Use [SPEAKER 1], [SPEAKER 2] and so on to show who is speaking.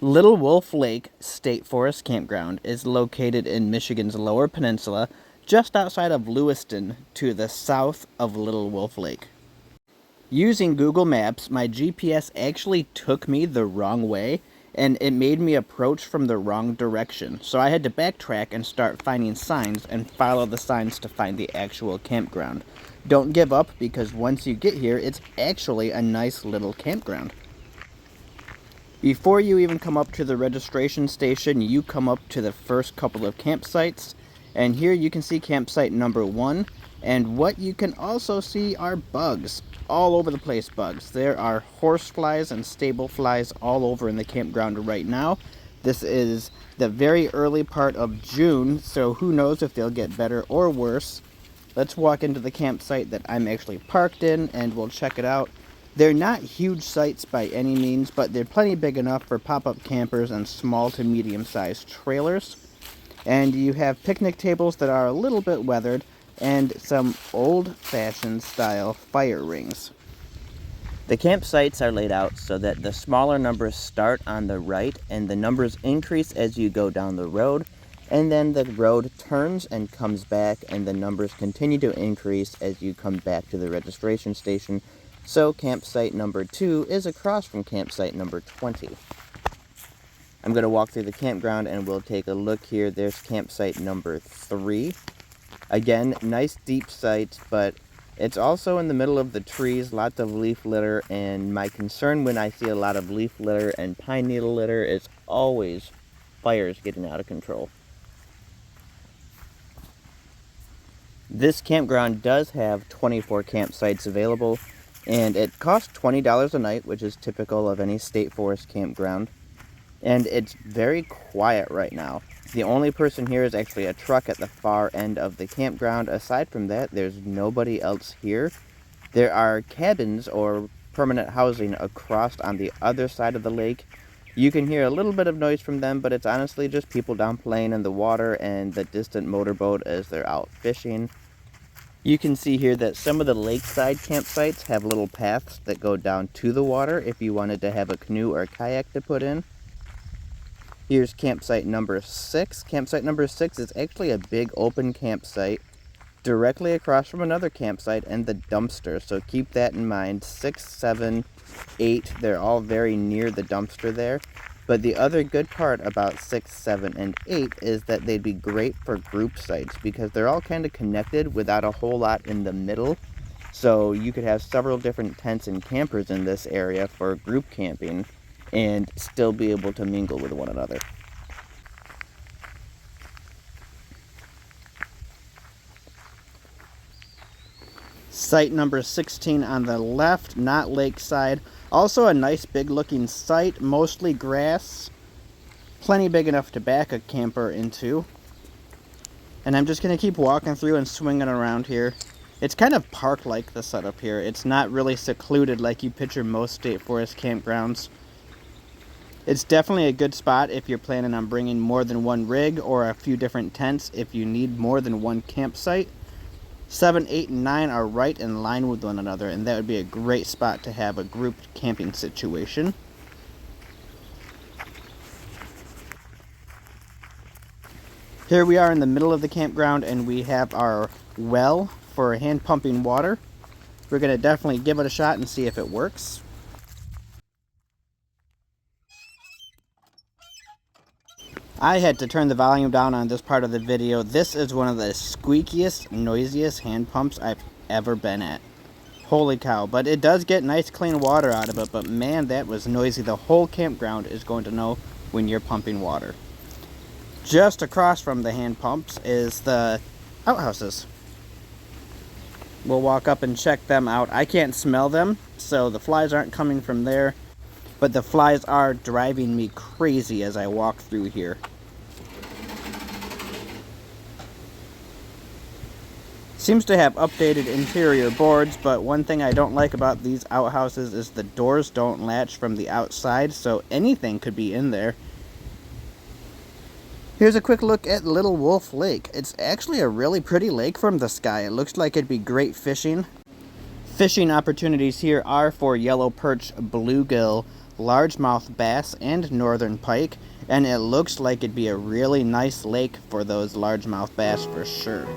[SPEAKER 1] Little Wolf Lake State Forest Campground is located in Michigan's Lower Peninsula, just outside of Lewiston to the south of Little Wolf Lake. Using Google Maps, my GPS actually took me the wrong way, and it made me approach from the wrong direction. So I had to backtrack and start finding signs and follow the signs to find the actual campground. Don't give up, because once you get here, it's actually a nice little campground. Before you even come up to the registration station, you come up to the first couple of campsites, and here you can see campsite number 1, and what you can also see are bugs. All over the place bugs. There are horseflies and stable flies all over in the campground right now. This is the very early part of June, so who knows if they'll get better or worse. Let's walk into the campsite that I'm actually parked in, and we'll check it out. They're not huge sites by any means, but they're plenty big enough for pop-up campers and small to medium-sized trailers. And you have picnic tables that are a little bit weathered, and some old-fashioned style fire rings. The campsites are laid out so that the smaller numbers start on the right and the numbers increase as you go down the road, and then the road turns and comes back and the numbers continue to increase as you come back to the registration station. So campsite number 2 is across from campsite number 20. I'm going to walk through the campground and we'll take a look here. There's campsite number 3. Again, nice deep site, but it's also in the middle of the trees, lots of leaf litter, and my concern when I see a lot of leaf litter and pine needle litter is always fires getting out of control. This campground does have 24 campsites available, and it costs $20 a night, which is typical of any state forest campground. And it's very quiet right now. The only person here is actually a truck at the far end of the campground. Aside from that, there's nobody else here. There are cabins or permanent housing across on the other side of the lake. You can hear a little bit of noise from them, but it's honestly just people down playing in the water and the distant motorboat as they're out fishing. You can see here that some of the lakeside campsites have little paths that go down to the water if you wanted to have a canoe or kayak to put in. Here's campsite number 6. Campsite number 6 is actually a big open campsite directly across from another campsite and the dumpster. So keep that in mind. 6, 7, 8, they're all very near the dumpster there. But the other good part about 6, 7, and 8 is that they'd be great for group sites because they're all kind of connected without a whole lot in the middle. So you could have several different tents and campers in this area for group camping and still be able to mingle with one another. Site number 16 on the left, not lakeside. Also a nice big looking site, mostly grass. Plenty big enough to back a camper into. And I'm just going to keep walking through and swinging around here. It's kind of park-like, the setup here. It's not really secluded like you picture most state forest campgrounds. It's definitely a good spot if you're planning on bringing more than one rig or a few different tents if you need more than one campsite. 7, 8, and 9 are right in line with one another, and that would be a great spot to have a group camping situation. Here we are in the middle of the campground, and we have our well for hand pumping water. We're going to definitely give it a shot and see if it works. I had to turn the volume down on this part of the video. This is one of the squeakiest, noisiest hand pumps I've ever been at. Holy cow. But it does get nice clean water out of it, but man, that was noisy. The whole campground is going to know when you're pumping water. Just across from the hand pumps is the outhouses. We'll walk up and check them out. I can't smell them, so the flies aren't coming from there. But the flies are driving me crazy as I walk through here. Seems to have updated interior boards, but one thing I don't like about these outhouses is the doors don't latch from the outside, so anything could be in there. Here's a quick look at Little Wolf Lake. It's actually a really pretty lake from the sky. It looks like it'd be great fishing. Fishing opportunities here are for yellow perch, bluegill, largemouth bass and northern pike, and it looks like it'd be a really nice lake for those largemouth bass for sure.